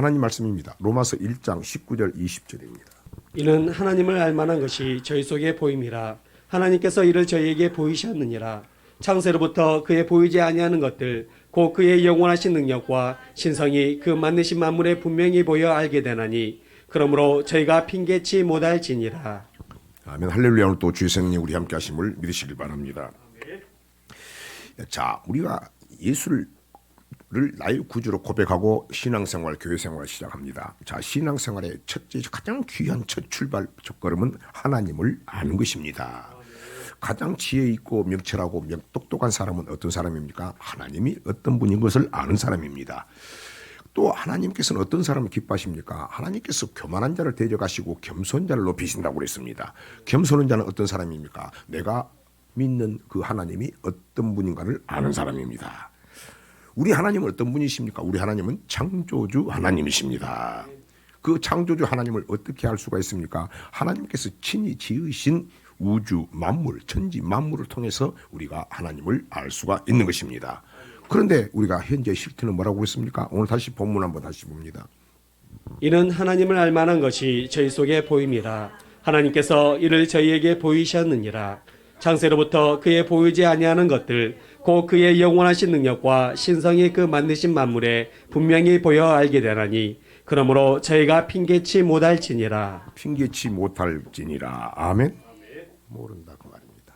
하나님 말씀입니다. 로마서 1장 19절 20절입니다. 이는 하나님을 알만한 것이 저희 속에 보임이라. 하나님께서 이를 저희에게 보이셨느니라. 창세로부터 그의 보이지 아니하는 것들 곧 그의 영원하신 능력과 신성이 그 만드신 만물에 분명히 보여 알게 되나니 그러므로 저희가 핑계치 못할지니라. 아멘. 할렐루야. 오늘 또 주의 성령 우리 함께 하심을 믿으시길 바랍니다. 자, 우리가 예수를 나의 구주로 고백하고 신앙생활, 교회생활을 시작합니다. 자, 신앙생활의 첫째 가장 귀한 첫 출발 첫걸음은 하나님을 아는 것입니다. 가장 지혜 있고 명철하고 똑똑한 사람은 어떤 사람입니까? 하나님이 어떤 분인 것을 아는 사람입니다. 또 하나님께서는 어떤 사람을 기뻐하십니까? 하나님께서 교만한 자를 대적하시고 겸손한 자를 높이신다고 그랬습니다. 겸손한 자는 어떤 사람입니까? 내가 믿는 그 하나님이 어떤 분인가를 아는 사람입니다. 우리 하나님은 어떤 분이십니까? 우리 하나님은 창조주 하나님이십니다. 그 창조주 하나님을 어떻게 알 수가 있습니까? 하나님께서 친히 지으신 우주, 만물, 천지, 만물을 통해서 우리가 하나님을 알 수가 있는 것입니다. 그런데 우리가 현재 실태는 뭐라고 했습니까? 오늘 다시 본문 한번 다시 봅니다. 이는 하나님을 알만한 것이 저희 속에 보임이라. 하나님께서 이를 저희에게 보이셨느니라. 창세로부터 그의 보이지 아니하는 것들 곧 그의 영원하신 능력과 신성이 그 만드신 만물에 분명히 보여 알게 되나니 그러므로 저희가 핑계치 못할지니라. 핑계치 못할지니라. 아멘. 모른다 그 말입니다.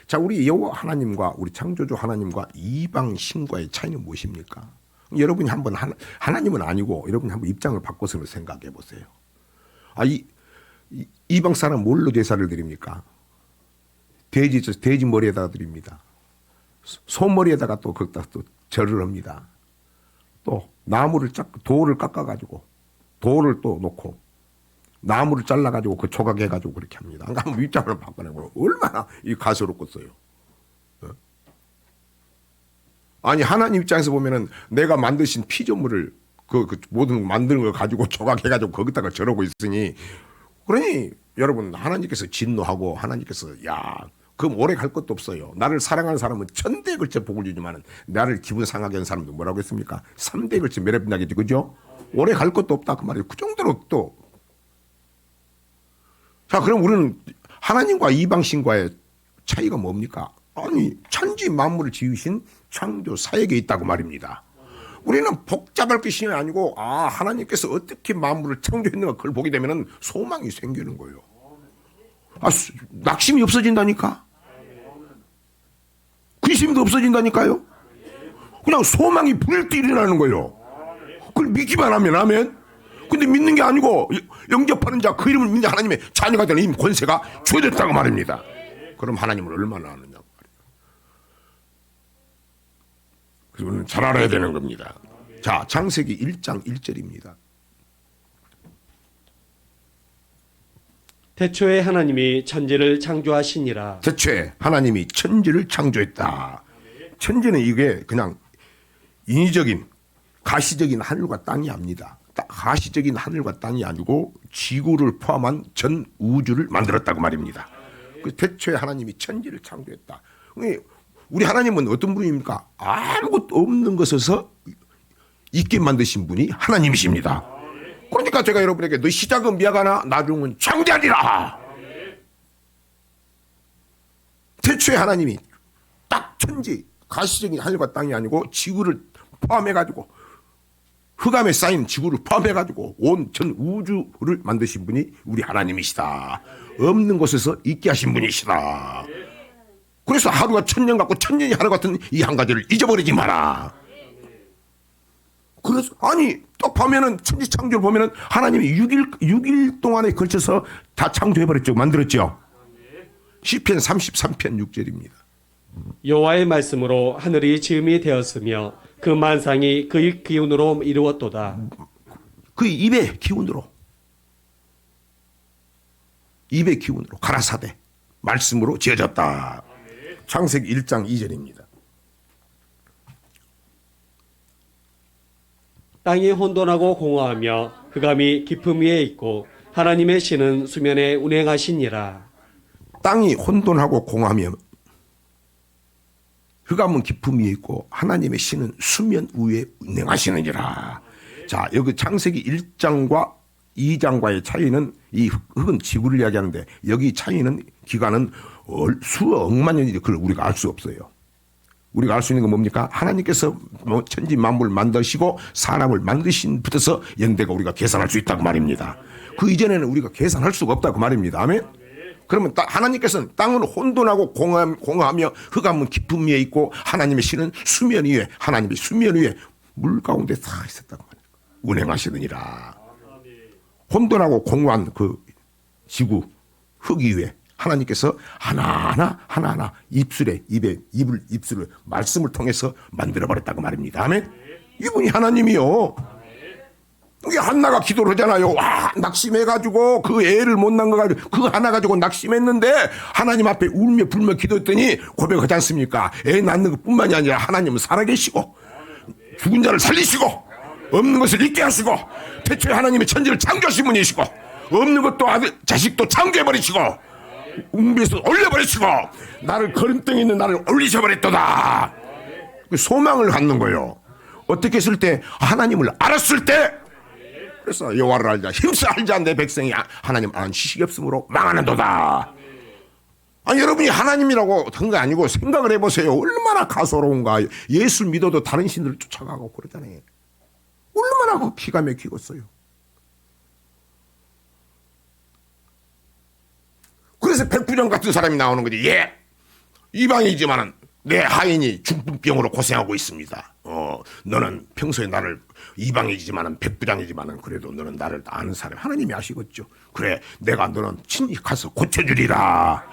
자, 우리 여호와 하나님과 우리 창조주 하나님과 이방 신과의 차이는 무엇입니까? 여러분이 한번 하나님은 아니고 여러분이 한번 입장을 바꿔서 생각해 보세요. 이방 사람 뭘로 제사를 드립니까? 돼지 머리에다가 드립니다. 소머리에다가 또 거기다 또 절을 합니다. 또 나무를 돌을 깎아가지고 돌을 또 놓고 나무를 잘라가지고 그 조각해가지고 그렇게 합니다. 한번 입장을 바꿔내고 얼마나 이 가소롭겠어요. 아니 하나님 입장에서 보면은 내가 만드신 피조물을 그 모든 거 만드는 걸 가지고 조각해가지고 거기다가 절하고 있으니 그러니 여러분 하나님께서 진노하고 하나님께서 그럼 오래 갈 것도 없어요. 나를 사랑하는 사람은 1000대에 걸쳐 복을 주지만 나를 기분 상하게 하는 사람도 뭐라고 했습니까? 3대에 걸쳐 매력나겠지, 그죠? 오래 갈 것도 없다 그 말이에요. 그 정도로 또. 자, 그럼 우리는 하나님과 이방신과의 차이가 뭡니까? 아니 천지 만물을 지으신 창조 사역에 있다고 말입니다. 우리는 복잡할 것이 아니고 하나님께서 어떻게 만물을 창조했는가 그걸 보게 되면 소망이 생기는 거예요. 낙심이 없어진다니까. 근심도 없어진다니까요. 그냥 소망이 불일 일어나는 거예요. 그걸 믿기만 하면 아멘. 근데 믿는 게 아니고 영접하는 자 그 이름을 믿는 하나님의 자녀가 되는 이 권세가 주어졌다고 말입니다. 그럼 하나님을 얼마나 아느냐 말이에요. 그래서 우리는 잘 알아야 되는 겁니다. 자, 창세기 1장 1절입니다. 태초에 하나님이 천지를 창조하시니라. 태초에 하나님이 천지를 창조했다. 천지는 이게 그냥 인위적인 가시적인 하늘과 땅이 아닙니다. 가시적인 하늘과 땅이 아니고 지구를 포함한 전 우주를 만들었다고 말입니다. 그 태초에 하나님이 천지를 창조했다. 우리 하나님은 어떤 분입니까? 아무것도 없는 것에서 있게 만드신 분이 하나님이십니다. 그러니까 제가 여러분에게 너 시작은 미약하나 나중은 창대하리라. 태초에 하나님이 딱 천지 가시적인 하늘과 땅이 아니고 지구를 포함해가지고 흑암에 쌓인 지구를 포함해가지고 온 전 우주를 만드신 분이 우리 하나님이시다. 없는 곳에서 있게 하신 분이시다. 그래서 하루가 1000년 같고 1000년이 하루 같은 이 한 가지를 잊어버리지 마라. 그래서 또 보면은 천지 창조를 보면은 하나님이 6일 동안에 걸쳐서 다 창조해버렸죠. 만들었죠. 시편 33편 6절입니다. 여호와의 말씀으로 하늘이 지음이 되었으며 그 만상이 그의 기운으로 이루었도다. 그 입의 기운으로 가라사대 말씀으로 지어졌다. 창세기 1장 2절입니다. 땅이 혼돈하고 공허하며 흑암이 깊음 위에 있고 하나님의 신은 수면에 운행하시니라. 땅이 혼돈하고 공허하며 흑암은 깊음 위에 있고 하나님의 신은 수면 위에 운행하시느니라. 자, 여기 창세기 1장과 2장과의 차이는 이 흙은 지구를 이야기하는데 여기 차이는 기간은 수억만 년이죠. 그걸 우리가 알 수 없어요. 우리가 알 수 있는 건 뭡니까? 하나님께서 천지 만물 만드시고 사람을 만드신 부터서 연대가 우리가 계산할 수 있다고 말입니다. 그 이전에는 우리가 계산할 수가 없다고 말입니다. 아멘. 그러면 하나님께서는 땅은 혼돈하고 공허하며 흑암은 깊음 위에 있고 하나님의 신은 수면 위에, 하나님의 수면 위에 물 가운데 다 있었다고 말입니다. 운행하시느니라. 혼돈하고 공허한 그 지구 흙 위에 하나님께서 하나하나 입술을 말씀을 통해서 만들어 버렸다고 말입니다. 아멘. 이분이 하나님이요. 이게 한나가 기도를 하잖아요. 와, 낙심해가지고 그 애를 못 낳은 거 가지고 그 하나 가지고 낙심했는데 하나님 앞에 울며 불며 기도했더니 고백하지 않습니까? 애 낳는 것뿐만이 아니라 하나님은 살아계시고 죽은 자를 살리시고 없는 것을 있게 하시고 태초에 하나님의 천지를 창조하신 분이시고 없는 것도 자식도 창조해버리시고 웅비에서 올려버리시고 나를 걸음덩이 있는 나를 올리셔버렸도다. 소망을 갖는 거예요. 어떻게 했을 때? 하나님을 알았을 때. 그래서 여호와를 알자 힘써 알자 내 백성이 하나님 아는 지식이 없으므로 망하는도다. 아니 여러분이 하나님이라고 한 거 아니고 생각을 해보세요. 얼마나 가소로운가. 예수 믿어도 다른 신들을 쫓아가고 그러잖아요. 얼마나 그 기가 막히겠어요. 그래서 백부장 같은 사람이 나오는 거지. 예, 이방이지만은 내 하인이 중풍병으로 고생하고 있습니다. 너는 평소에 나를 이방이지만은 백부장이지만은 그래도 너는 나를 아는 사람. 하나님이 아시겠죠. 그래, 내가 너는 친히 가서 고쳐주리라.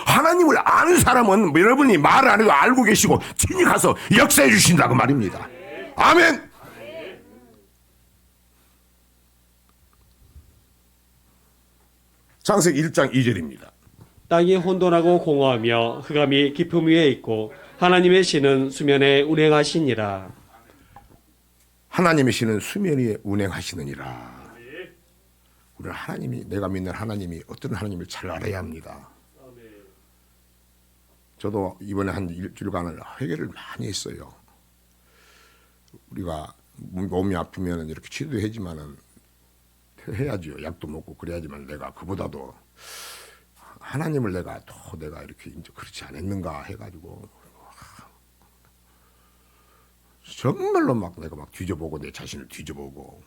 하나님을 아는 사람은 여러분이 말을 안 해도 알고 계시고 친히 가서 역사해 주신다고 말입니다. 아멘. 창세기 1장 2절입니다. 땅이 혼돈하고 공허하며 흑암이 깊음 위에 있고 하나님의 신은 수면에 운행하시니라. 하나님의 신은 수면 위에 운행하시느니라. 우리는 하나님이, 내가 믿는 하나님이 어떤 하나님을 잘 알아야 합니다. 저도 이번에 한 일주일간을 회개를 많이 했어요. 우리가 몸이 아프면 이렇게 치료하지만은 해야죠. 약도 먹고 그래야지만 내가 그보다도 하나님을 내가 이렇게 이제 그렇지 않았는가 해가지고 정말로 막 내가 막 뒤져보고 내 자신을 뒤져보고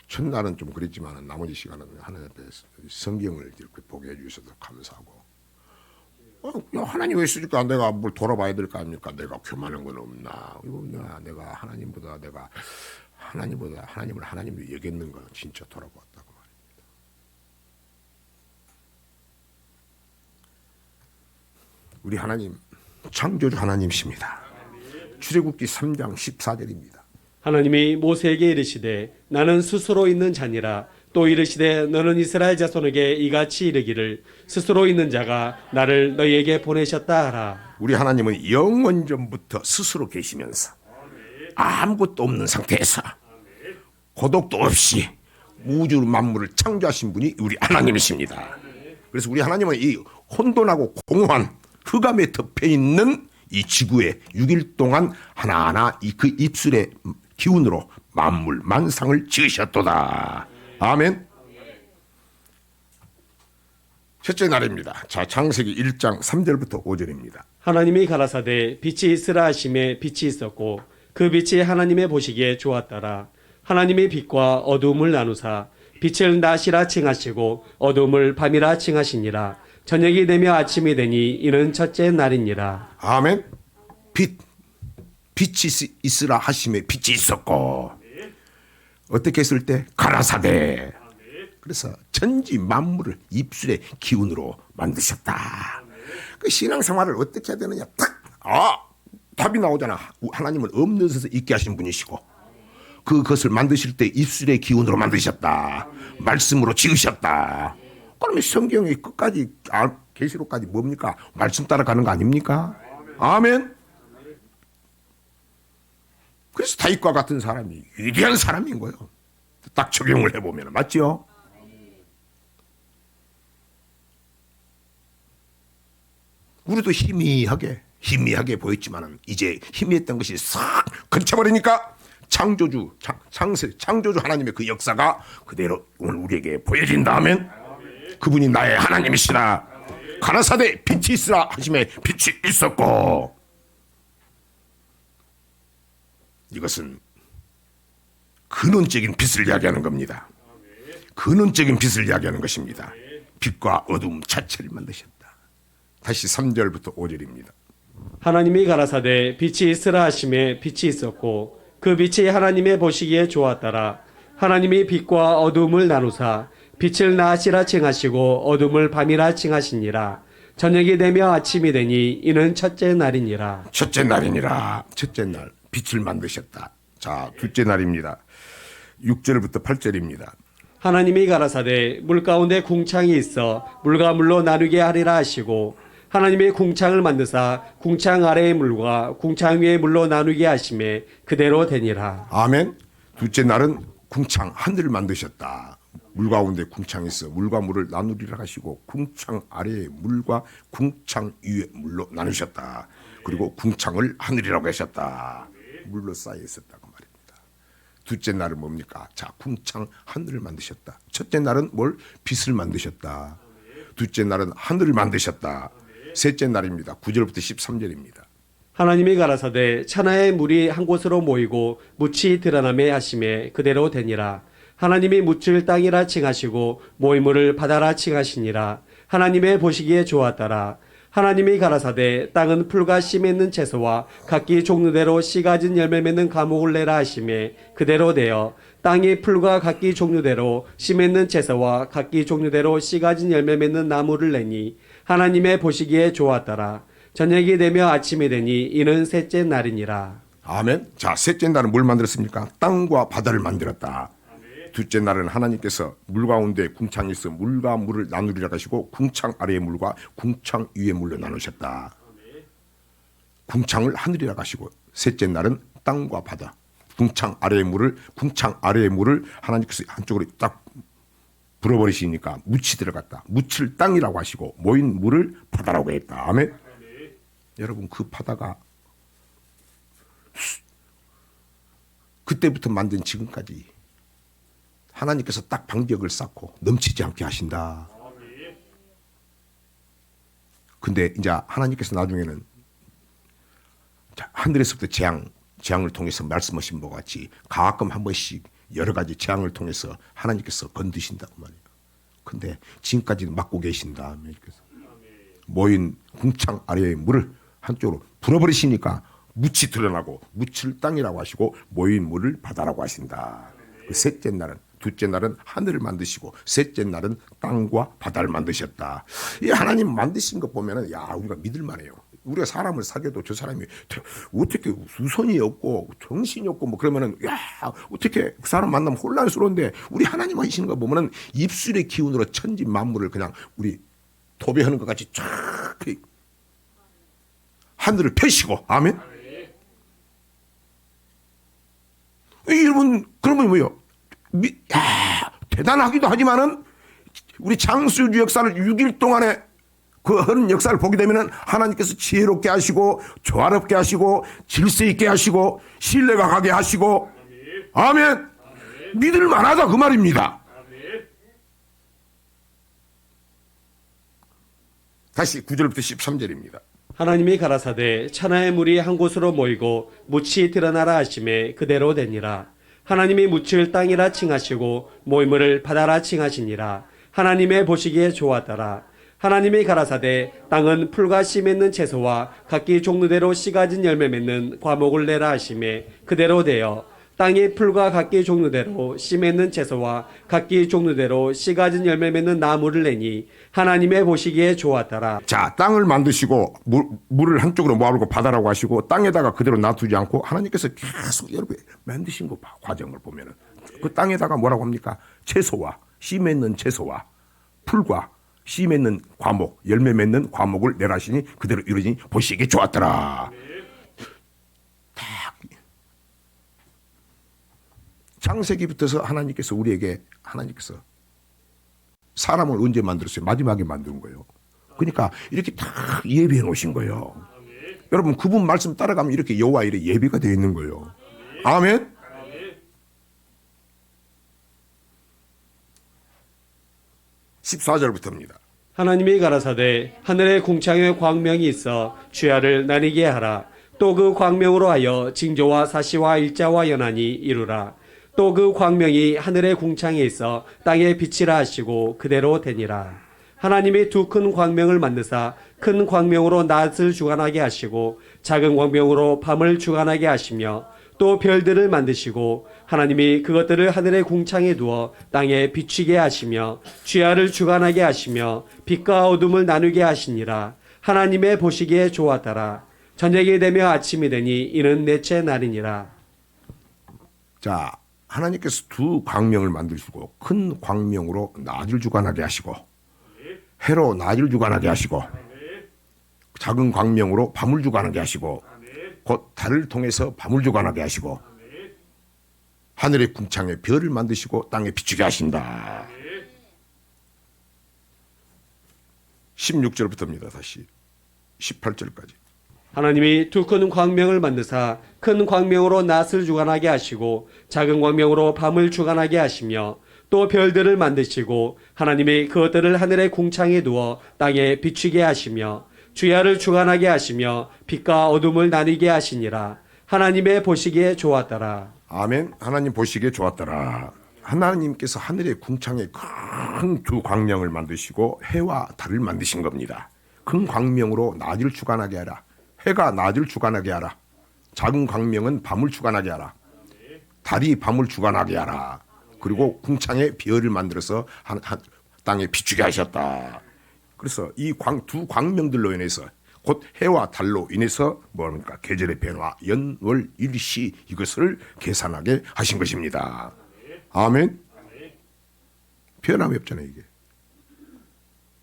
첫날은 좀 그랬지만 나머지 시간은 하나님 앞에 성경을 이렇게 보게 해주셔서 감사하고 하나님 왜 있으니까 내가 뭘 돌아봐야 될 거 아닙니까? 내가 교만한 건 없나? 내가 하나님보다 하나님을 하나님으로 여겼는 건 진짜 돌아보았다고 말입니다. 우리 하나님 창조주 하나님이십니다. 출애굽기 3장 14절입니다. 하나님이 모세에게 이르시되 나는 스스로 있는 자니라. 또 이르시되 너는 이스라엘 자손에게 이같이 이르기를 스스로 있는 자가 나를 너희에게 보내셨다 하라. 우리 하나님은 영원전부터 스스로 계시면서 아무것도 없는 상태에서 고독도 없이 우주 만물을 창조하신 분이 우리 하나님이십니다. 그래서 우리 하나님은 이 혼돈하고 공허한 흑암에 덮여 있는 이 지구에 6일 동안 하나하나 그 입술의 기운으로 만물 만상을 지으셨도다. 아멘. 첫째 날입니다. 자, 창세기 1장 3절부터 5절입니다. 하나님이 가라사대 빛이 있으라 하심에 빛이 있었고 그 빛이 하나님의 보시기에 좋았더라. 하나님이 빛과 어두움을 나누사 빛을 낮이라 칭하시고 어두움을 밤이라 칭하시니라. 저녁이 되며 아침이 되니 이는 첫째 날이니라. 아멘. 빛이 있으라 하심에 빛이 있었고 어떻게 했을 때? 가라사대. 그래서 천지 만물을 입술의 기운으로 만드셨다. 그 신앙생활을 어떻게 해야 되느냐? 답이 나오잖아. 하나님은 없는 데서 있게 하신 분이시고 그것을 만드실 때 입술의 기운으로 만드셨다. 말씀으로 지으셨다. 그러면 성경의 끝까지 계시록까지 뭡니까? 말씀 따라가는 거 아닙니까? 아멘. 그래서 다윗과 같은 사람이 위대한 사람인 거예요. 딱 적용을 해보면 맞죠? 우리도 희미하게 보였지만 이제 희미했던 것이 싹 걸쳐버리니까 창조주 하나님의 그 역사가 그대로 오늘 우리에게 보여진다 하면 그분이 나의 하나님이시라. 가라사대 빛이 있으라 하심에 빛이 있었고. 이것은 근원적인 빛을 이야기하는 겁니다. 근원적인 빛을 이야기하는 것입니다. 빛과 어둠 자체를 만드셨다. 다시 3절부터 5절입니다. 하나님이 가라사대 빛이 있으라 하심에 빛이 있었고 그 빛이 하나님의 보시기에 좋았더라. 하나님이 빛과 어둠을 나누사 빛을 낮이라 칭하시고 어둠을 밤이라 칭하시니라. 저녁이 되며 아침이 되니 이는 첫째 날이니라. 첫째 날이니라. 첫째 날 빛을 만드셨다. 자, 둘째 날입니다. 6절부터 8절입니다. 하나님이 가라사대 물 가운데 궁창이 있어 물과 물로 나누게 하리라 하시고 하나님이 궁창을 만드사 궁창 아래의 물과 궁창 위의 물로 나누게 하심에 그대로 되니라. 아멘. 둘째 날은 궁창 하늘을 만드셨다. 물 가운데 궁창이 있어 물과 물을 나누리라 하시고 궁창 아래의 물과 궁창 위의 물로 나누셨다. 그리고 궁창을 하늘이라고 하셨다. 물로 쌓여 있었다고 말입니다. 둘째 날은 뭡니까? 자, 궁창 하늘을 만드셨다. 첫째 날은 뭘? 빛을 만드셨다. 둘째 날은 하늘을 만드셨다. 셋째 날입니다. 9절부터 13절입니다. 하나님이 가라사대 천하의 물이 한 곳으로 모이고 묻이 드러나매 하심에 그대로 되니라. 하나님이 묻을 땅이라 칭하시고 모이물을 바다라 칭하시니라. 하나님의 보시기에 좋았더라. 하나님이 가라사대 땅은 풀과 씨 맺는 채소와 각기 종류대로 씨 가진 열매 맺는 과목을 내라 하심에 그대로 되어 땅이 풀과 각기 종류대로 씨 맺는 채소와 각기 종류대로 씨 가진 열매 맺는 나무를 내니 하나님의 보시기에 좋았더라. 저녁이 되며 아침이 되니 이는 셋째 날이니라. 아멘. 자, 셋째 날은 뭘 만들었습니까? 땅과 바다를 만들었다. 둘째 날은 하나님께서 물 가운데 궁창이 있어 물과 물을 나누리라 하시고 궁창 아래의 물과 궁창 위의 물로 나누셨다. 궁창을 하늘이라 하시고 셋째 날은 땅과 바다. 궁창 아래의 물을 하나님께서 한쪽으로 딱 불어버리시니까 묻이 들어갔다. 묻을 땅이라고 하시고 모인 물을 바다라고 했다. 아멘. 여러분, 그 바다가 그때부터 만든 지금까지 하나님께서 딱 방벽을 쌓고 넘치지 않게 하신다. 근데 이제 하나님께서 나중에는 하늘에서부터 재앙을 통해서 말씀하신 것 같이 가끔 한 번씩 여러 가지 재앙을 통해서 하나님께서 건드신다고 말이에요. 근데 지금까지는 막고 계신다. 하나님께서 모인 궁창 아래의 물을 한쪽으로 불어버리시니까 묻이 드러나고 묻을 땅이라고 하시고 모인 물을 바다라고 하신다. 그 셋째 날은 둘째 날은 하늘을 만드시고 셋째 날은 땅과 바다를 만드셨다. 이 하나님 만드신 거 보면은 야, 우리가 믿을만해요. 우리가 사람을 사귀어도 저 사람이 어떻게 우선이 없고 정신이 없고 뭐 그러면은 야, 어떻게 그 사람 만나면 혼란스러운데 우리 하나님 하시는 거 보면은 입술의 기운으로 천지 만물을 그냥 우리 도배하는 것 같이 쫙 하늘을 펴시고 아멘. 여러분, 그러면 뭐요? 대단하기도 하지만은 우리 장수주 역사를 6일 동안에 그 하는 역사를 보게 되면은 하나님께서 지혜롭게 하시고 조화롭게 하시고 질서 있게 하시고 신뢰가 가게 하시고 아멘. 믿을 만하다 그 말입니다. 다시 9절부터 13절입니다. 하나님이 가라사대 천하의 물이 한 곳으로 모이고 묻이 드러나라 하심에 그대로 되니라. 하나님이 묻을 땅이라 칭하시고 모이물을 바다라 칭하시니라. 하나님의 보시기에 좋았더라. 하나님이 가라사대 땅은 풀과 씨 맺는 채소와 각기 종류대로 씨 가진 열매 맺는 과목을 내라 하심에 그대로 되어 땅이 풀과 각기 종류대로 씨 맺는 채소와 각기 종류대로 씨 가진 열매 맺는 나무를 내니 하나님의 보시기에 좋았더라. 자, 땅을 만드시고 물을 한쪽으로 모아놓고 바다라고 하시고 땅에다가 그대로 놔두지 않고 하나님께서 계속 여러분 만드신 거 과정을 보면은 그 땅에다가 뭐라고 합니까? 채소와 씨 맺는 채소와 풀과 씨 맺는 과목, 열매 맺는 과목을 내라시니 그대로 이루어지니 보시기에 좋았더라. 창세기부터서 하나님께서 사람을 언제 만들었어요? 마지막에 만든 거예요. 그러니까 이렇게 다 예비해 놓으신 거예요. 여러분, 그분 말씀 따라가면 이렇게 여호와 일에 예비가 되어 있는 거예요. 아멘. 14절부터입니다. 하나님이 가라사대 하늘에 궁창의 광명이 있어 주야를 나뉘게 하라. 또 그 광명으로 하여 징조와 사시와 일자와 연한이 이루라. 또 그 광명이 하늘의 궁창에 있어 땅에 빛이라 하시고 그대로 되니라. 하나님이 두 큰 광명을 만드사 큰 광명으로 낮을 주관하게 하시고 작은 광명으로 밤을 주관하게 하시며 또 별들을 만드시고 하나님이 그것들을 하늘의 궁창에 두어 땅에 비추게 하시며 주야를 주관하게 하시며 빛과 어둠을 나누게 하시니라. 하나님의 보시기에 좋았더라. 저녁이 되며 아침이 되니 이는 넷째 날이니라. 자, 하나님께서 두 광명을 만드시고 큰 광명으로 낮을 주관하게 하시고 해로 낮을 주관하게 하시고 작은 광명으로 밤을 주관하게 하시고 곧 달을 통해서 밤을 주관하게 하시고 하늘의 궁창에 별을 만드시고 땅에 비추게 하신다. 16절부터입니다. 다시 18절까지. 하나님이 두 큰 광명을 만드사 큰 광명으로 낮을 주관하게 하시고 작은 광명으로 밤을 주관하게 하시며 또 별들을 만드시고 하나님이 그것들을 하늘의 궁창에 두어 땅에 비추게 하시며 주야를 주관하게 하시며 빛과 어둠을 나뉘게 하시니라. 하나님의 보시기에 좋았더라. 아멘. 하나님 보시기에 좋았더라. 하나님께서 하늘의 궁창에 큰 두 광명을 만드시고 해와 달을 만드신 겁니다. 큰 광명으로 낮을 주관하게 하라. 해가 낮을 주관하게 하라. 작은 광명은 밤을 주관하게 하라. 달이 밤을 주관하게 하라. 그리고 궁창에 별을 만들어서 땅에 비추게 하셨다. 그래서 이 두 광명들로 인해서 곧 해와 달로 인해서 뭡니까? 계절의 변화, 연월 일시 이것을 계산하게 하신 것입니다. 아멘. 변함이 없잖아요, 이게.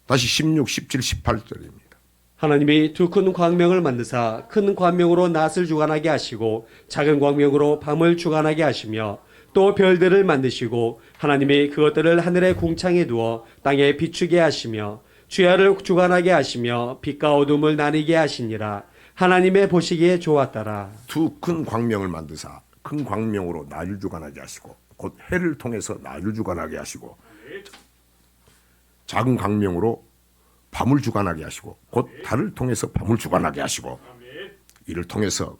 다시 16, 17, 18절입니다. 하나님이 두 큰 광명을 만드사 큰 광명으로 낮을 주관하게 하시고 작은 광명으로 밤을 주관하게 하시며 또 별들을 만드시고 하나님이 그것들을 하늘의 궁창에 두어 땅에 비추게 하시며 주야를 주관하게 하시며 빛과 어둠을 나뉘게 하시니라. 하나님의 보시기에 좋았더라. 두 큰 광명을 만드사 큰 광명으로 낮을 주관하게 하시고 곧 해를 통해서 낮을 주관하게 하시고 작은 광명으로 밤을 주관하게 하시고 곧 달을 통해서 밤을 주관하게 하시고 이를 통해서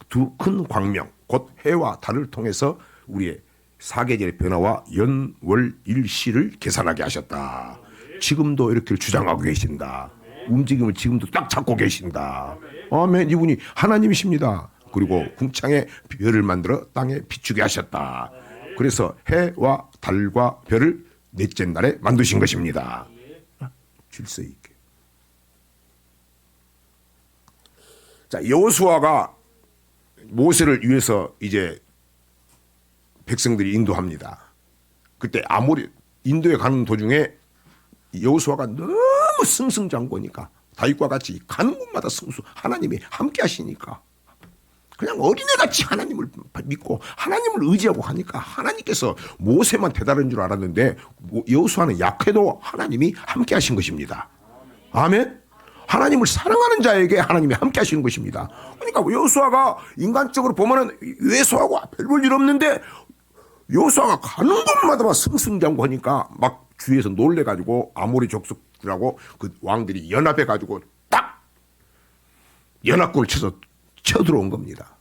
두 큰 광명 곧 해와 달을 통해서 우리의 사계절의 변화와 연월 일시를 계산하게 하셨다. 지금도 이렇게 주장하고 계신다. 움직임을 지금도 딱 잡고 계신다. 아멘. 이분이 하나님이십니다. 그리고 궁창에 별을 만들어 땅에 비추게 하셨다. 그래서 해와 달과 별을 넷째 날에 만드신 것입니다. 질서 있게. 자, 여호수아가 모세를 위해서 이제 백성들이 인도합니다. 그때 아모리 인도에 가는 도중에 여호수아가 너무 승승장구하니까 다윗과 같이 가는 곳마다 하나님이 함께 하시니까 그냥 어린애같이 하나님을 믿고 하나님을 의지하고 하니까 하나님께서 모세만 대단한 줄 알았는데 여호수아는 약해도 하나님이 함께 하신 것입니다. 아멘. 하나님을 사랑하는 자에게 하나님이 함께 하시는 것입니다. 그러니까 여호수아가 인간적으로 보면은 여호수아하고 별 볼 일 없는데 여호수아가 가는 곳마다 막 승승장구하니까 막 주위에서 놀래가지고 아모리 족속들하고 그 왕들이 연합해가지고 딱 연합골을 쳐서 쳐들어온 겁니다.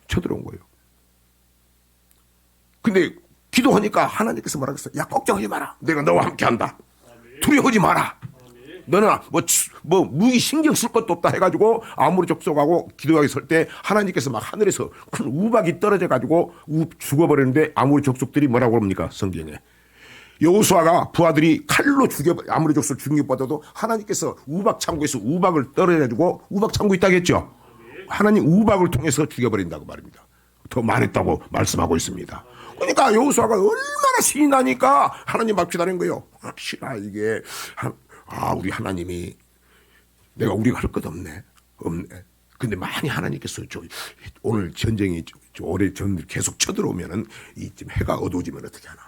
쳐들어온 거예요. 근데 기도하니까 하나님께서 뭐라겠어요? 야, 걱정하지 마라. 내가 너와 함께 한다. 두려워하지 마라. 너는 뭐 무기 신경 쓸 것도 없다 해가지고 아모리 족속하고 기도하게 설 때 하나님께서 막 하늘에서 큰 우박이 떨어져가지고 죽어버렸는데 아모리 족속들이 뭐라고 합니까? 성경에. 여호수아가 부하들이 칼로 아모리 족속 죽여버려도 하나님께서 우박 창고에서 우박을 떨어져가지고 우박 창고 있다고 했죠. 하나님 우박을 통해서 죽여버린다고 말입니다. 더 많았다고 말씀하고 있습니다. 그러니까 여호수아가 얼마나 신이 나니까 하나님 막 기다린 거예요. 확실하 이게 우리 하나님이 우리가 할 것 없네. 근데 많이 하나님께서 오늘 전쟁이 오래 계속 쳐들어오면은 이쯤 해가 어두워지면 어떻게 하나?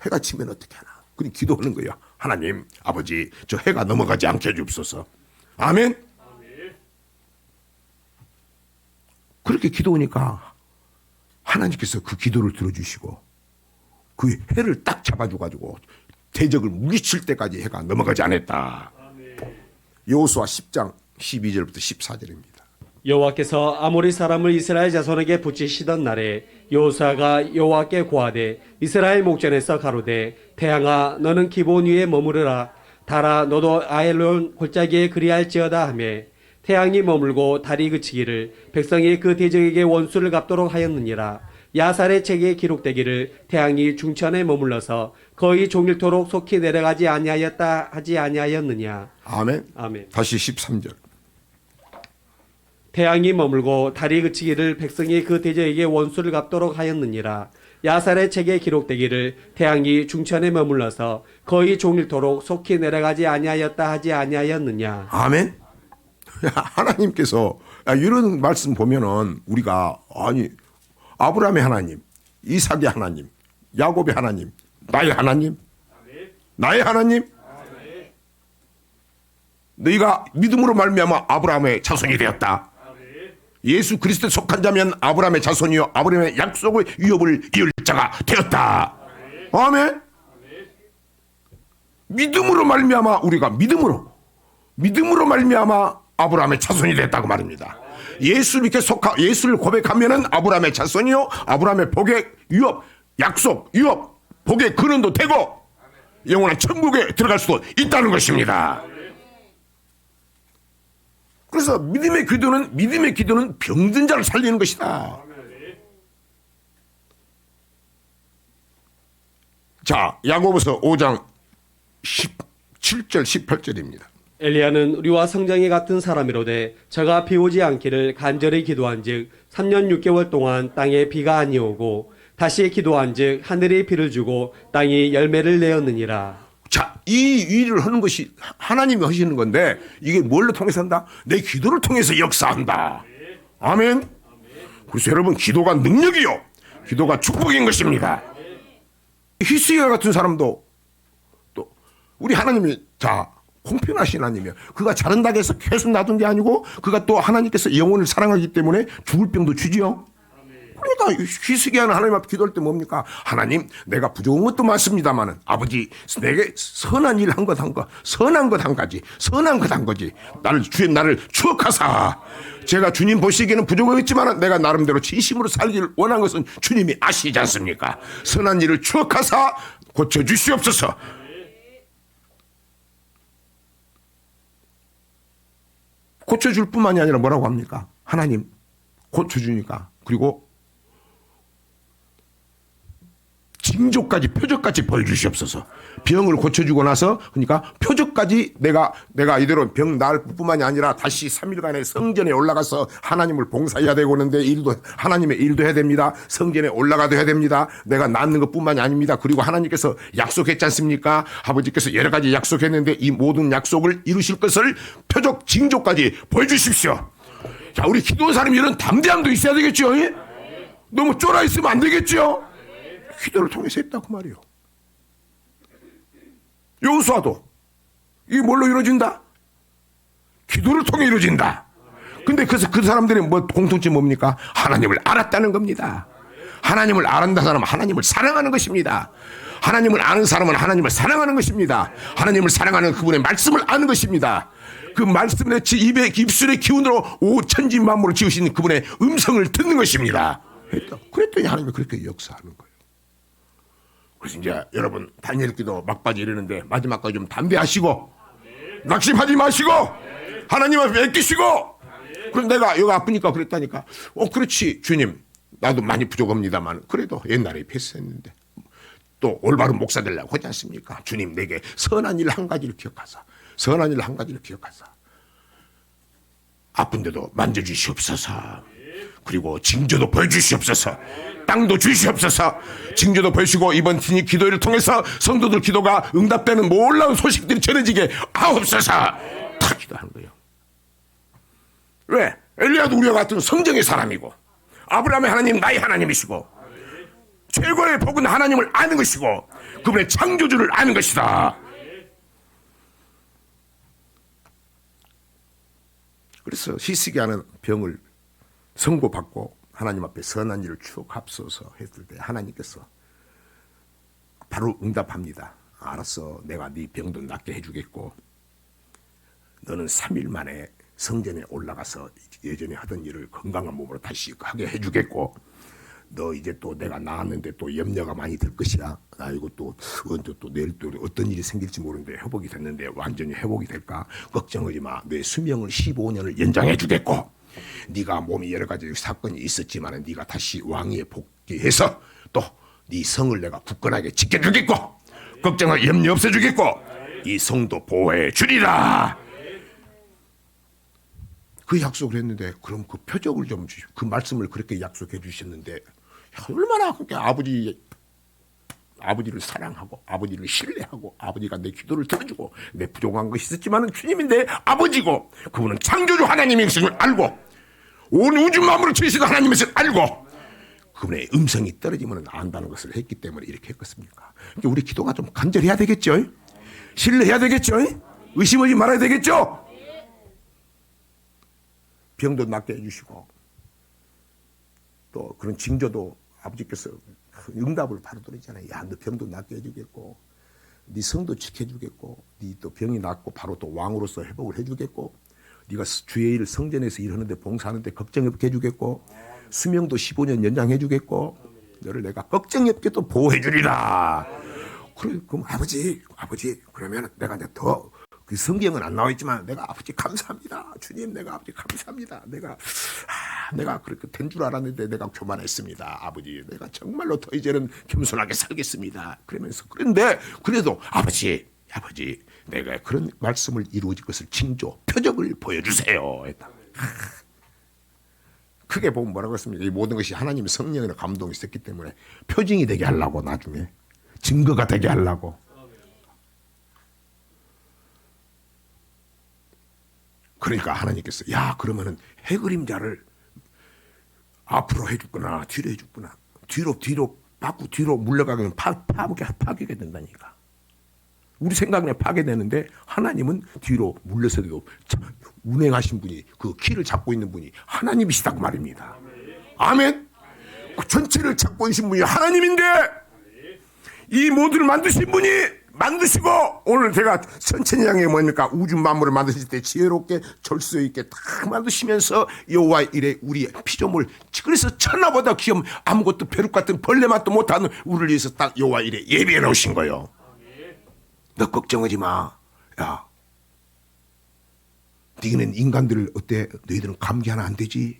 해가 지면 어떻게 하나? 그냥 기도하는 거예요. 하나님, 아버지, 저 해가 넘어가지 않게 해주옵소서. 아멘. 그렇게 기도하니까 하나님께서 그 기도를 들어주시고 그 해를 딱 잡아줘가지고 대적을 물리칠 때까지 해가 넘어가지 않았다. 여호수아 10장 12절부터 14절입니다. 여호와께서 아모리 사람을 이스라엘 자손에게 붙이시던 날에 여호수아가 여호와께 고하되 이스라엘 목전에서 가로되 태양아 너는 기본 위에 머무르라 달아 너도 아엘론 골짜기에 그리할지어다 하매 태양이 머물고 달이 그치기를 백성이 그 대적에게 원수를 갚도록 하였느니라. 야살의 책에 기록되기를 태양이 중천에 머물러서 거의 종일토록 속히 내려가지 아니하였다 하지 아니하였느냐. 아멘. 아멘. 다시 13절. 태양이 머물고 달이 그치기를 백성이 그 대적에게 원수를 갚도록 하였느니라. 야살의 책에 기록되기를 태양이 중천에 머물러서 거의 종일토록 속히 내려가지 아니하였다 하지 아니하였느냐. 아멘. 하나님께서 이런 말씀 보면은 우리가 아니 아브라함의 하나님, 이삭의 하나님, 야곱의 하나님, 나의 하나님, 나의 하나님, 너희가 믿음으로 말미암아 아브라함의 자손이 되었다. 예수 그리스도에 속한 자면 아브라함의 자손이요 아브라함의 약속의 유업을 이을 자가 되었다. 아멘. 믿음으로 말미암아 우리가 믿음으로 말미암아 아브라함의 자손이 됐다고 말입니다. 예수를 고백하면은 아브라함의 자손이요 아브라함의 복의 유업, 약속, 유업, 복의 근원도 되고 영원한 천국에 들어갈 수도 있다는 것입니다. 그래서 믿음의 기도는 병든 자를 살리는 것이다. 자, 야고보서 5장 17절 18절입니다. 엘리야는 우리와 성장이 같은 사람이로되 저가 비 오지 않기를 간절히 기도한즉 3년 6개월 동안 땅에 비가 아니오고 다시 기도한즉 하늘이 비를 주고 땅이 열매를 내었느니라. 자, 이 일을 하는 것이 하나님이 하시는 건데 이게 뭘로 통해서 한다? 내 기도를 통해서 역사한다. 아멘. 그래서 여러분 기도가 능력이요 기도가 축복인 것입니다. 히스기야 같은 사람도 또 우리 하나님이 공평하신 하나님이요. 그가 잘한다고 해서 계속 놔둔 게 아니고 그가 또 하나님께서 영혼을 사랑하기 때문에 죽을 병도 주지요. 그러니까 히스기야는 하나님 앞에 기도할 때 뭡니까? 하나님 내가 부족한 것도 많습니다마는 아버지 내게 선한 일 한 것 선한 것 한 거지 나를 추억하사 제가 주님 보시기에는 부족했지만 내가 나름대로 진심으로 살기를 원한 것은 주님이 아시지 않습니까? 선한 일을 추억하사 고쳐주시옵소서. 고쳐줄 뿐만이 아니라 뭐라고 합니까? 하나님 고쳐주니까 그리고 징조까지 표적까지 보여주시옵소서. 병을 고쳐주고 나서 그러니까 표적까지 내가 이대로 병 나을 뿐만이 아니라 다시 3일간의 성전에 올라가서 하나님을 봉사해야 되고 하는데 하나님의 일도 해야 됩니다. 성전에 올라가도 해야 됩니다. 내가 낫는 것뿐만이 아닙니다. 그리고 하나님께서 약속했지 않습니까? 아버지께서 여러 가지 약속했는데 이 모든 약속을 이루실 것을 표적 징조까지 보여주십시오. 자, 우리 기도하는 사람이 이런 담대함도 있어야 되겠죠. 예? 너무 쫄아 있으면 안 되겠죠. 기도를 통해서 했다고 말이요. 여호수아도 이게 뭘로 이루어진다? 기도를 통해 이루어진다. 근데 그래서 그 사람들의 공통점이 뭡니까? 하나님을 알았다는 겁니다. 하나님을 알았다 사람은 하나님을 사랑하는 것입니다. 하나님을 아는 사람은 하나님을 사랑하는 것입니다. 하나님을 사랑하는 그분의 말씀을 아는 것입니다. 그 말씀의 입술의 기운으로 천지만물을 지으신 그분의 음성을 듣는 것입니다. 그랬더니 하나님이 그렇게 역사하는 거예요. 그래서 이제 여러분 다니엘 기도 막바지 이르는데 마지막까지 좀 담대하시고 낙심하지 마시고 하나님 앞에 맡기시고 그럼 내가 여기 아프니까 그랬다니까 그렇지 주님 나도 많이 부족합니다만 그래도 옛날에 패스했는데 또 올바른 목사 되려고 하지 않습니까? 주님 내게 선한 일 한 가지를 기억하사 아픈데도 만져주시옵소서. 그리고 징조도 보여주시옵소서. 땅도 주시옵소서. 징조도 보여주시고 이번 기도회를 통해서 성도들 기도가 응답되는 놀라운 소식들이 전해지게 하옵소서. 다 기도하는 거예요. 왜? 엘리야도 우리와 같은 성정의 사람이고 아브라함의 하나님 나의 하나님이시고 최고의 복은 하나님을 아는 것이고 그분의 창조주를 아는 것이다. 그래서 히스기야는 병을 선고받고 하나님 앞에 선한 일을 추억합소서 했을 때 하나님께서 바로 응답합니다. 알았어. 내가 네 병도 낫게 해주겠고 너는 3일 만에 성전에 올라가서 예전에 하던 일을 건강한 몸으로 다시 하게 해주겠고 너 이제 또 내가 나았는데 또 염려가 많이 들 것이야. 아이고 또 언제 또 내일 또 어떤 일이 생길지 모르는데 회복이 됐는데 완전히 회복이 될까 걱정하지 마. 내 수명을 15년을 연장해 주겠고 네가 몸이 여러 가지 사건이 있었지만 네가 다시 왕위에 복귀해서 또 네 성을 내가 굳건하게 지켜주겠고 걱정할 염려 없애주겠고 이 성도 보호해 주리라. 그 약속을 했는데 그럼 그 표적을 좀 주시오. 그 말씀을 그렇게 약속해 주셨는데 얼마나 그렇게 아버지를 사랑하고 아버지를 신뢰하고 아버지가 내 기도를 들어주고 내 부족한 것이 있었지만 주님인데 아버지고 그분은 창조주 하나님의 것을 알고 온 우주 만물을 지으시던 하나님의 것을 알고 그분의 음성이 떨어지면 안다는 것을 했기 때문에 이렇게 했겠습니까? 그러니까 우리 기도가 좀 간절해야 되겠죠? 신뢰해야 되겠죠? 의심하지 말아야 되겠죠? 병도 낫게 해주시고 또 그런 징조도 아버지께서 응답을 바로 드리잖아요. 야, 너 병도 낫게 해주겠고 네 성도 지켜주겠고 네 또 병이 낫고 바로 또 왕으로서 회복을 해주겠고 네가 주의 일 성전에서 일하는데 봉사하는데 걱정 없게 해주겠고 수명도 15년 연장해주겠고 너를 내가 걱정 없게 또 보호해주리라. 그래, 그럼 아버지 그러면 내가 이제 더 그 성경은 안 나와 있지만 내가 아버지 감사합니다. 주님 내가 아버지 감사합니다. 내가 그렇게 된 줄 알았는데 내가 교만했습니다. 아버지 내가 정말로 더 이제는 겸손하게 살겠습니다. 그러면서 그런데 그래도 아버지 내가 그런 말씀을 이루어질 것을 징조 표적을 보여주세요. 했다. 크게 보면 뭐라고 했습니까? 이 모든 것이 하나님의 성령의 감동이 있었기 때문에 표징이 되게 하려고 나중에 증거가 되게 하려고. 그러니까 하나님께서 야 그러면은 해그림자를 앞으로 해줬구나 뒤로 해줬구나 뒤로 받고 뒤로 물러가면 파괴게 된다니까. 우리 생각에 파괴되는데 하나님은 뒤로 물러서도 운행하신 분이 그 키를 잡고 있는 분이 하나님이시다고 말입니다. 아멘. 그 전체를 잡고 계신 분이 하나님인데 이 모두를 만드신 분이 만드시고 오늘 제가 천천히양에 뭡니까 우주 만물을 만드실 때 지혜롭게 절수 있게 딱 만드시면서 여호와 이래 우리 피조물 그래서 천하보다 귀염 아무것도 벼룩 같은 벌레 맛도 못하는 우리를 위해서 딱 여호와 이래 예비해 놓으신 거예요. 너 걱정하지 마. 야, 너희는 인간들을 어때? 너희들은 감기 하나 안 되지?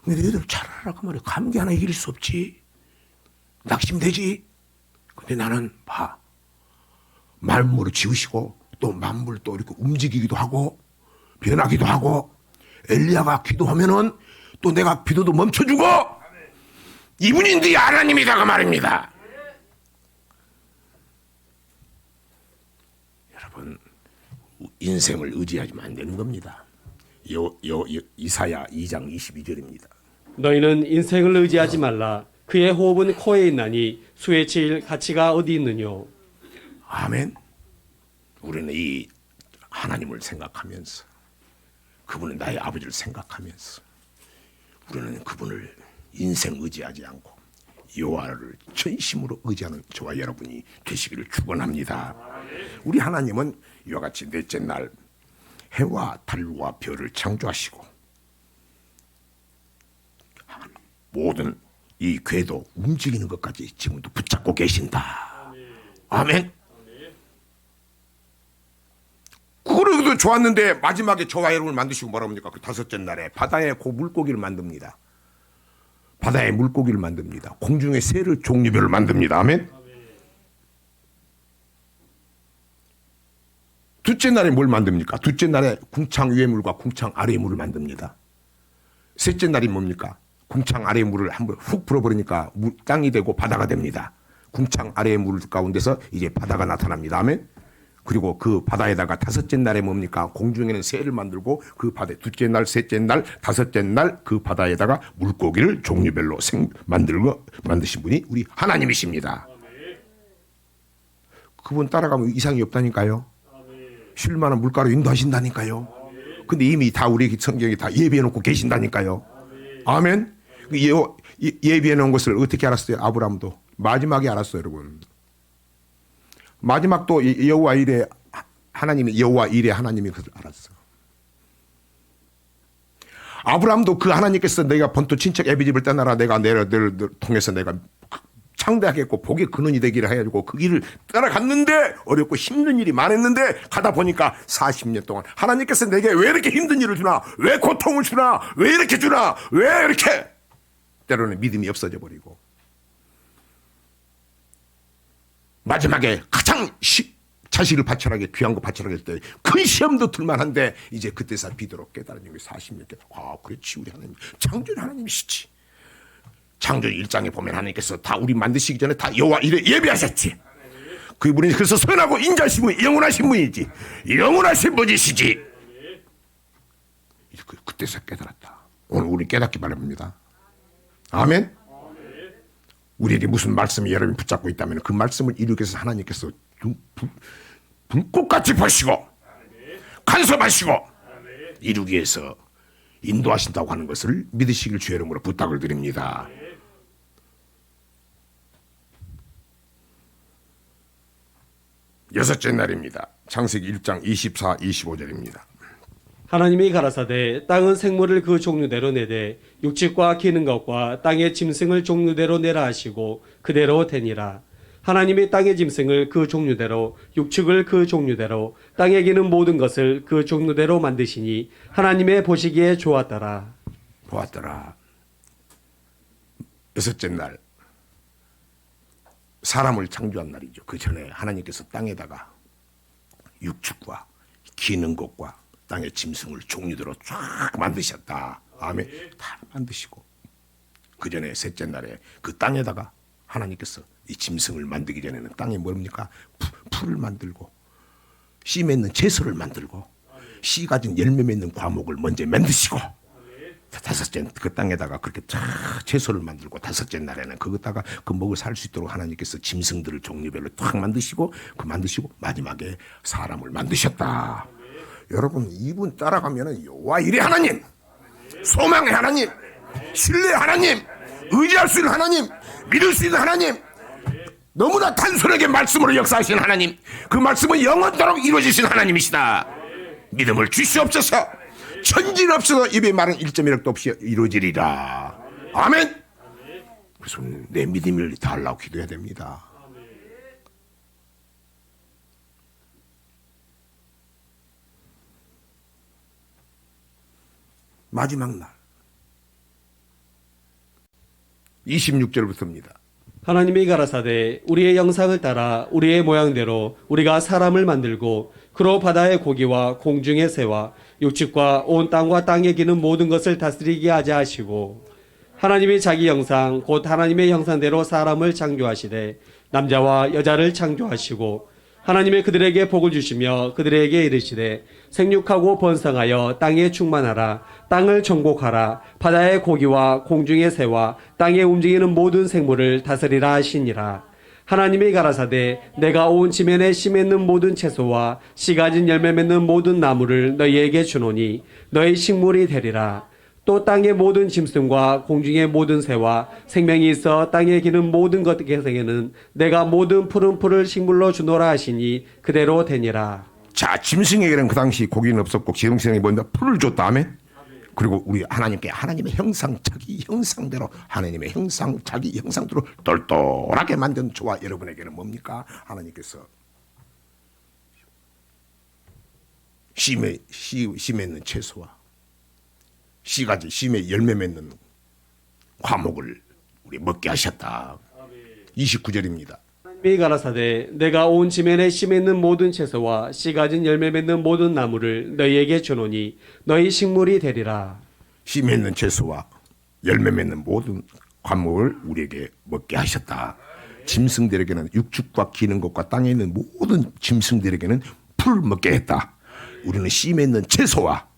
근데 너희들 잘 알아가 말이야. 감기 하나 이길 수 없지. 낙심되지? 근데 나는 봐. 만물을 지으시고 또 만물 또 이렇게 움직이기도 하고 변하기도 하고 엘리야가 기도하면은 또 내가 비도도 멈춰주고 이분이 네 하나님이다 그 말입니다. 여러분 인생을 의지하지만 안 되는 겁니다. 이사야 2장 22절입니다. 너희는 인생을 의지하지 말라. 그의 호흡은 코에 있나니 수에 치일 가치가 어디 있느뇨. 아멘. 우리는 이 하나님을 생각하면서 그분은 나의 아버지를 생각하면서 우리는 그분을 인생 의지하지 않고 여호와를 전심으로 의지하는 저와 여러분이 되시기를 축원합니다. 우리 하나님은 이와 같이 넷째 날 해와 달과 별을 창조하시고 모든 이 궤도 움직이는 것까지 지금도 붙잡고 계신다. 아멘. 그거도 좋았는데 마지막에 저와 여러분을 만드시고 뭐라고 합니까? 그 다섯째 날에 바다에 그 물고기를 만듭니다. 바다에 물고기를 만듭니다. 공중에 새를 종류별로 만듭니다. 아멘. 둘째 날에 뭘 만듭니까? 둘째 날에 궁창 위의 물과 궁창 아래의 물을 만듭니다. 셋째 날이 뭡니까? 궁창 아래의 물을 한번 훅 풀어버리니까 땅이 되고 바다가 됩니다. 궁창 아래의 물 가운데서 이제 바다가 나타납니다. 아멘. 그리고 그 바다에다가 다섯째 날에 뭡니까? 공중에는 새를 만들고 그 바다에 둘째 날, 셋째 날, 다섯째 날 그 바다에다가 물고기를 종류별로 만드신 분이 우리 하나님이십니다. 그분 따라가면 이상이 없다니까요. 쉴만한 물가로 인도하신다니까요. 근데 이미 다 우리 성경에 다 예비해놓고 계신다니까요. 아멘. 예비해놓은 것을 어떻게 알았어요? 아브라함도 마지막에 알았어요, 여러분. 마지막 또 여호와 일에 하나님이 여호와 일에 하나님이 그걸 알았어. 아브라함도 그 하나님께서 내가 본토 친척 애비집을 떠나라 내가 너를 통해서 내가 창대하겠고 복의 근원이 되기를 해가지고 그 길을 따라갔는데 어렵고 힘든 일이 많았는데 가다 보니까 40년 동안 하나님께서 내게 왜 이렇게 힘든 일을 주나 왜 고통을 주나 왜 이렇게 주나 왜 이렇게 때로는 믿음이 없어져 버리고 마지막에 가장 자식을 바쳐라게 귀한 거 바쳐라게 할 때 큰 시험도 들만한데 이제 그때서 비도록 깨달은 게 40년 깨달아. 아 그렇지 우리 하나님 창조주 하나님이시지. 창조주 1장에 보면 하나님께서 다 우리 만드시기 전에 다 여호와 이래 예비하셨지. 그분이 그래서 선하고 인자하신 분 영원하신 분이지. 영원하신 분이시지. 그때서 깨달았다. 오늘 우리 깨닫기 바랍니다. 아멘. 우리에게 무슨 말씀이 여러분이 붙잡고 있다면 그 말씀을 이루기 위해서 하나님께서 불꽃같이 보시고 간섭하시고 이루기 위해서 인도하신다고 하는 것을 믿으시길 주의 이름으로 부탁을 드립니다. 여섯째 날입니다. 창세기 1장 24, 25절입니다. 하나님이 가라사대 땅은 생물을 그 종류대로 내되 육축과 기는 것과 땅의 짐승을 종류대로 내라 하시고 그대로 되니라. 하나님이 땅의 짐승을 그 종류대로 육축을 그 종류대로 땅에 기는 모든 것을 그 종류대로 만드시니 하나님의 보시기에 좋았더라. 보았더라. 여섯째 날 사람을 창조한 날이죠. 그 전에 하나님께서 땅에다가 육축과 기는 것과 땅의 짐승을 종류대로 쫙 만드셨다. 아멘. 다 만드시고 그 전에 셋째 날에 그 땅에다가 하나님께서 이 짐승을 만들기 전에는 땅에 뭡니까? 풀을 만들고 씨 맺는 채소를 만들고 씨 가진 열매 맺는 과목을 먼저 만드시고 다섯째 그 땅에다가 그렇게 쫙 채소를 만들고 다섯째 날에는 그것다가 그 먹을 살 수 있도록 하나님께서 짐승들을 종류별로 탁 만드시고 그 만드시고 마지막에 사람을 만드셨다. 여러분 이분 따라가면은 여호와 이레 하나님, 소망의 하나님, 신뢰의 하나님, 의지할 수 있는 하나님, 믿을 수 있는 하나님, 너무나 단순하게 말씀으로 역사하신 하나님, 그 말씀은 영원토록 이루어지신 하나님이시다. 믿음을 주시옵소서. 천진 없어서 입에 말은 1.1억도 없이 이루어지리라. 아멘. 그래서 내 믿음을 달라고 기도해야 됩니다. 마지막 날 26절부터입니다. 하나님이 가라사대 우리의 영상을 따라 우리의 모양대로 우리가 사람을 만들고 그로 바다의 고기와 공중의 새와 육축과 온 땅과 땅에 기는 모든 것을 다스리게 하자 하시고 하나님이 자기 형상 곧 하나님의 형상대로 사람을 창조하시되 남자와 여자를 창조하시고 하나님의 그들에게 복을 주시며 그들에게 이르시되 생육하고 번성하여 땅에 충만하라. 땅을 정복하라. 바다의 고기와 공중의 새와 땅에 움직이는 모든 생물을 다스리라 하시니라. 하나님이 가라사대 내가 온 지면에 씨 맺는 모든 채소와 씨 가진 열매 맺는 모든 나무를 너희에게 주노니 너희 식물이 되리라. 또 땅의 모든 짐승과 공중의 모든 새와 생명이 있어 땅에 기는 모든 것에게는 내가 모든 푸른 풀을 식물로 주노라 하시니 그대로 되니라. 자, 짐승에게는 그 당시 고기는 없었고 짐승에게 뭔가 풀을 줬다며. 그리고 우리 하나님께 하나님의 형상 자기 형상대로 하나님의 형상 자기 형상대로 똘똘하게 만든 저와 여러분에게는 뭡니까? 하나님께서 씨 맺는 채소와 씨가지 씨의 열매 맺는 과목을 우리 먹게 하셨다. 29절입니다. 하나님이 가라사대 내가 온 지면에 씨 맺는 모든 채소와 씨 가진 열매 맺는 모든 나무를 너희에게 주노니 너희 식물이 되리라. 씨 맺는 채소와 열매 맺는 모든 과목을 우리에게 먹게 하셨다. 짐승들에게는 육축과 기는 것과 땅에 있는 모든 짐승들에게는 풀을 먹게 했다. 우리는 씨 맺는 채소와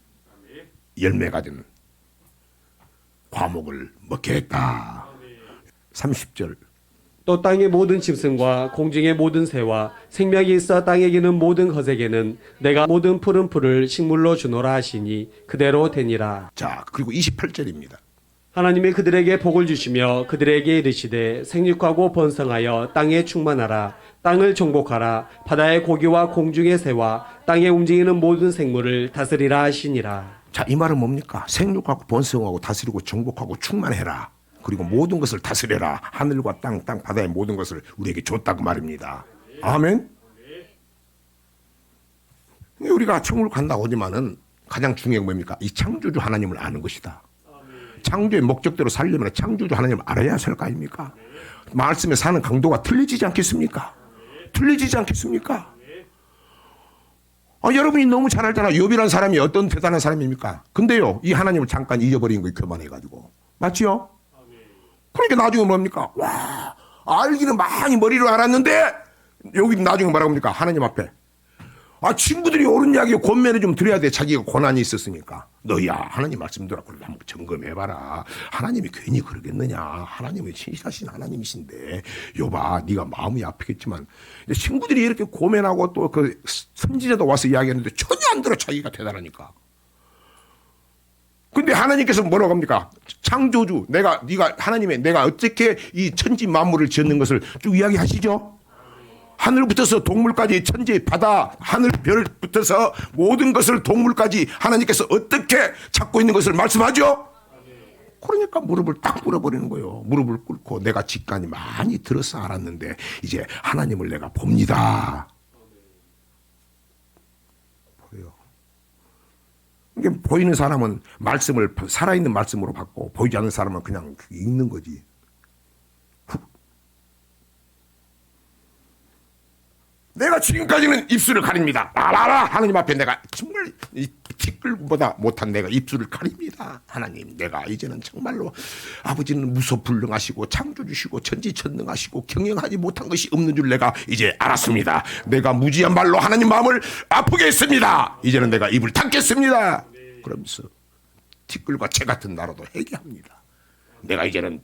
열매 가진 과목을 먹게 했다. 30절 또 땅의 모든 짐승과 공중의 모든 새와 생명이 있어 땅에 기는 모든 것에게는 내가 모든 푸른 풀을 식물로 주노라 하시니 그대로 되니라. 자, 그리고 28절입니다. 하나님이 그들에게 복을 주시며 그들에게 이르시되 생육하고 번성하여 땅에 충만하라. 땅을 정복하라. 바다의 고기와 공중의 새와 땅에 움직이는 모든 생물을 다스리라 하시니라. 자, 이 말은 뭡니까? 생육하고 번성하고 다스리고 정복하고 충만해라. 그리고 모든 것을 다스려라. 하늘과 땅 바다의 모든 것을 우리에게 줬다고 말입니다. 아멘. 우리가 천국을 간다고 하지만은 가장 중요한 게 뭡니까? 이 창조주 하나님을 아는 것이다. 창조의 목적대로 살려면 창조주 하나님을 알아야 할 거 아닙니까? 말씀에 사는 강도가 틀려지지 않겠습니까? 틀려지지 않겠습니까? 여러분이 너무 잘 알잖아. 욥이라는 사람이 어떤 대단한 사람입니까? 근데요, 이 하나님을 잠깐 잊어버린 거예요. 교만해가지고. 맞지요? 그러니까 나중에 뭡니까? 와, 알기는 많이 머리로 알았는데 여기 나중에 뭐라고 합니까? 하나님 앞에. 친구들이 옳은 이야기 권면을 좀 드려야 돼. 자기가 고난이 있었으니까. 너야 하나님 말씀 들었고 한번 점검해봐라. 하나님이 괜히 그러겠느냐. 하나님이 신실하신 하나님이신데 여봐 네가 마음이 아프겠지만 친구들이 이렇게 고면하고 또 그 선지자도 와서 이야기했는데 전혀 안 들어. 자기가 대단하니까. 근데 하나님께서 뭐라고 합니까? 창조주 네가 하나님의 내가 어떻게 이 천지 만물을 지었는 것을 쭉 이야기하시죠. 하늘부터서 동물까지 천지 바다 하늘 별부터서 모든 것을 동물까지 하나님께서 어떻게 찾고 있는 것을 말씀하죠. 그러니까 무릎을 딱 꿇어버리는 거예요. 무릎을 꿇고 내가 직관이 많이 들어서 알았는데 이제 하나님을 내가 봅니다. 보여. 이게 보이는 사람은 말씀을 살아있는 말씀으로 받고 보이지 않는 사람은 그냥 읽는 거지. 내가 지금까지는 입술을 가립니다. 알아라. 하나님 앞에 내가 정말 이 티끌보다 못한 내가 입술을 가립니다. 하나님, 내가 이제는 정말로 아버지는 무소불능하시고 창조주시고 천지천능하시고 경영하지 못한 것이 없는 줄 내가 이제 알았습니다. 내가 무지한 말로 하나님 마음을 아프게 했습니다. 이제는 내가 입을 닫겠습니다. 그러면서 티끌과 채 같은 나라도 회개합니다. 내가 이제는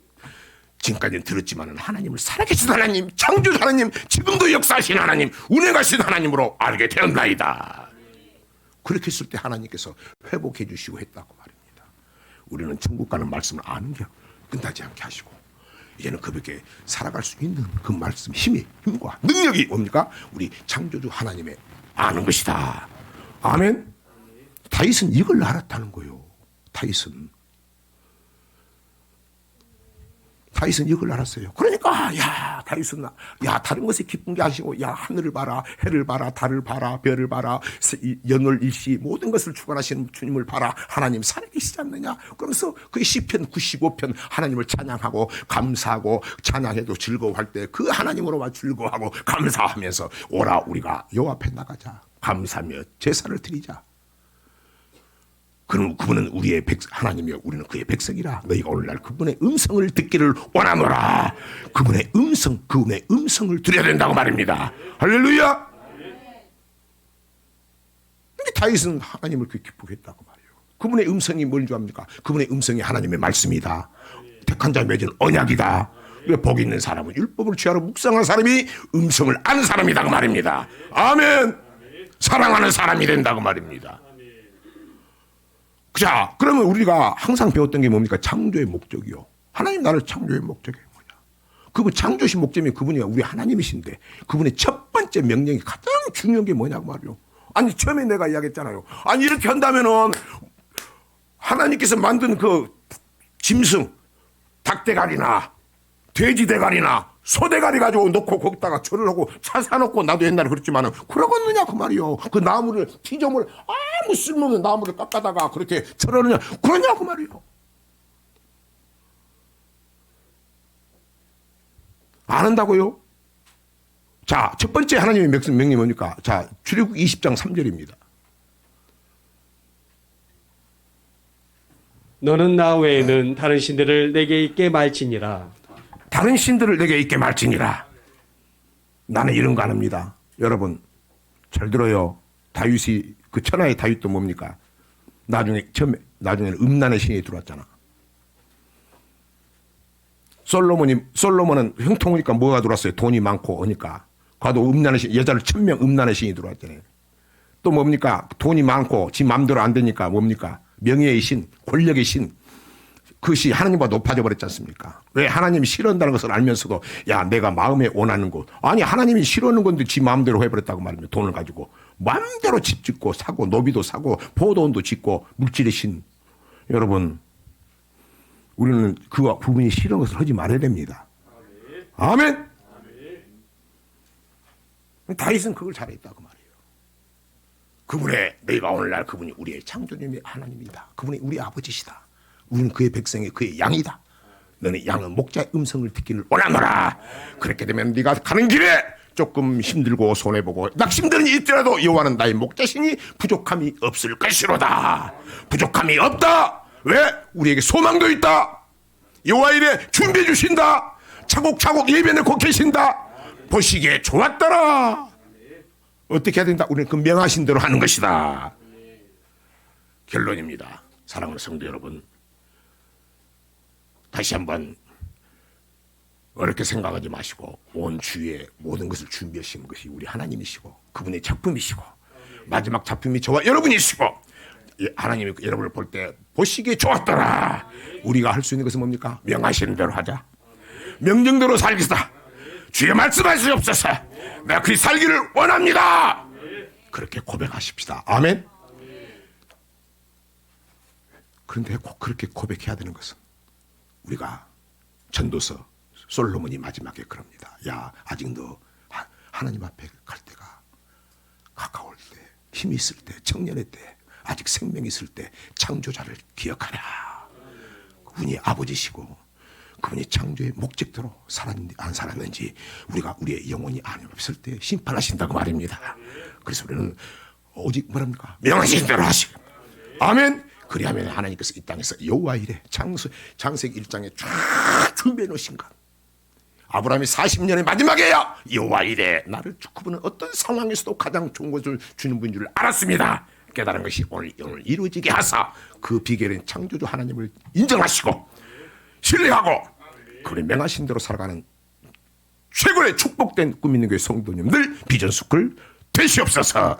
지금까지는 들었지만 하나님을 살아계신 하나님, 창조주 하나님, 지금도 역사하신 하나님, 운행하신 하나님으로 알게 되었나이다. 그렇게 했을 때 하나님께서 회복해 주시고 했다고 말입니다. 우리는 천국 가는 말씀을 아는 게 끝나지 않게 하시고 이제는 그밖에 살아갈 수 있는 그 말씀 힘과 능력이 뭡니까? 우리 창조주 하나님의 아는 것이다. 아멘. 다윗은 이걸 알았다는 거예요. 다윗은 이걸 알았어요. 그러니까 다윗은 다른 것에 기쁜 게 아니고 하늘을 봐라, 해를 봐라, 달을 봐라, 별을 봐라, 연월 일시 모든 것을 주관하시는 주님을 봐라. 하나님 살아계시지 않느냐. 그러면서 그 시편 95편 하나님을 찬양하고 감사하고 찬양해도 즐거워할 때 그 하나님으로만 즐거워하고 감사하면서 오라 우리가 여호와 앞에 나가자. 감사하며 제사를 드리자. 그럼 그분은 우리의 하나님이여 우리는 그의 백성이라. 너희가 오늘날 그분의 음성을 듣기를 원하노라. 그분의 음성을 들어야 된다고 말입니다. 할렐루야. 근데 다윗은 하나님을 그렇게 기쁘게 했다고 말이에요. 그분의 음성이 뭘 좋아합니까? 그분의 음성이 하나님의 말씀이다. 택한 자에 맺은 언약이다. 복 있는 사람은 율법을 취하러 묵상하는 사람이 음성을 아는 사람이다 그 말입니다. 아멘. 사랑하는 사람이 된다고 말입니다. 자, 그러면 우리가 항상 배웠던 게 뭡니까? 창조의 목적이요. 하나님 나를 창조의 목적이 뭐냐? 그분 창조신 목적이 그분이 우리 하나님이신데 그분의 첫 번째 명령이 가장 중요한 게 뭐냐고 말이요. 아니 처음에 내가 이야기했잖아요. 아니 이렇게 한다면은 하나님께서 만든 그 짐승 닭대가리나 돼지대가리나 소대가리 가지고 놓고 거기다가 절을 하고 차 사놓고 나도 옛날에 그랬지만은 그러겠느냐 그 말이요. 그 나무를 피조물 아무 쓸모없는 나무를 깎아다가 그렇게 절하느냐 그러냐 그 말이요. 안 한다고요? 자, 첫 번째 하나님의 명령이 뭡니까? 자, 출애굽 20장 3절입니다. 너는 나 외에는 다른 신들을 내게 있게 말지니라. 다른 신들을 내게 있게 말지니라. 나는 이런 거 안 합니다. 여러분 잘 들어요. 다윗이 그 천하의 다윗도 뭡니까? 나중에는 음란의 신이 들어왔잖아. 솔로몬은 형통이니까 뭐가 들어왔어요? 돈이 많고 하니까. 가도 음란의 신, 여자를 1000명 음란의 신이 들어왔잖아요. 또 뭡니까? 돈이 많고 지 마음대로 안 되니까 뭡니까? 명예의 신, 권력의 신, 그것이 하나님보다 높아져 버렸지 않습니까? 왜 하나님이 싫어한다는 것을 알면서도 야 내가 마음에 원하는 것 아니 하나님이 싫어하는 건데 지 마음대로 해버렸다고 말하면 돈을 가지고 마음대로 집 짓고 사고 노비도 사고 포도원도 짓고 물질의 신 여러분 우리는 그와 부분이 싫은 것을 하지 말아야 됩니다. 아멘. 다윗은 그걸 잘했다고 말이에요. 그분의 너희가 오늘날 그분이 우리의 창조주님의 하나님이다. 그분이 우리 아버지시다. 우리는 그의 백성이 그의 양이다. 너는 양은 목자의 음성을 듣기를 원하노라. 그렇게 되면 네가 가는 길에 조금 힘들고 손해보고 낙심들이 있더라도 여호와는 나의 목자시니 부족함이 없을 것이로다. 부족함이 없다. 왜? 우리에게 소망도 있다. 여호와 이래 준비해 주신다. 차곡차곡 예배 넣고 계신다. 보시기에 좋았더라. 어떻게 해야 된다? 우리는 그 명하신 대로 하는 것이다. 결론입니다. 사랑하는 성도 여러분, 다시 한번 어렵게 생각하지 마시고 온 주위에 모든 것을 준비하신 것이 우리 하나님이시고 그분의 작품이시고 마지막 작품이 저와 여러분이시고 하나님이 여러분을 볼 때 보시기에 좋았더라. 우리가 할 수 있는 것은 뭡니까? 명하시는 대로 하자. 명령대로 살겠다. 주의 말씀하시옵소서. 내가 그 살기를 원합니다. 그렇게 고백하십시다. 아멘. 그런데 꼭 그렇게 고백해야 되는 것은 우리가 전도서 솔로몬이 마지막에 그럽니다. 야 아직 너 하나님 앞에 갈 때가 가까울 때 힘이 있을 때 청년의 때 아직 생명이 있을 때 창조자를 기억하라. 그분이 아버지시고 그분이 창조의 목적대로 살았는지 안 살았는지 우리가 우리의 영혼이 안 없을 때 심판하신다고 말입니다. 그래서 우리는 오직 뭐랍니까? 명하신 대로 하시고 아멘. 그리하면 하나님께서 이 땅에서 여호와 이래 창세기 1장에 쫙 준비해 놓으신 것. 아브라함이 40년의 마지막에야 여호와 이래 나를 그분은 어떤 상황에서도 가장 좋은 것을 주는 분인 줄 알았습니다. 깨달은 것이 오늘 이루어지게 하사 그 비결은 창조주 하나님을 인정하시고 신뢰하고 그분의 명하신 대로 살아가는 최고의 축복된 꿈 있는 교회 성도님들 비전스쿨 되시옵소서.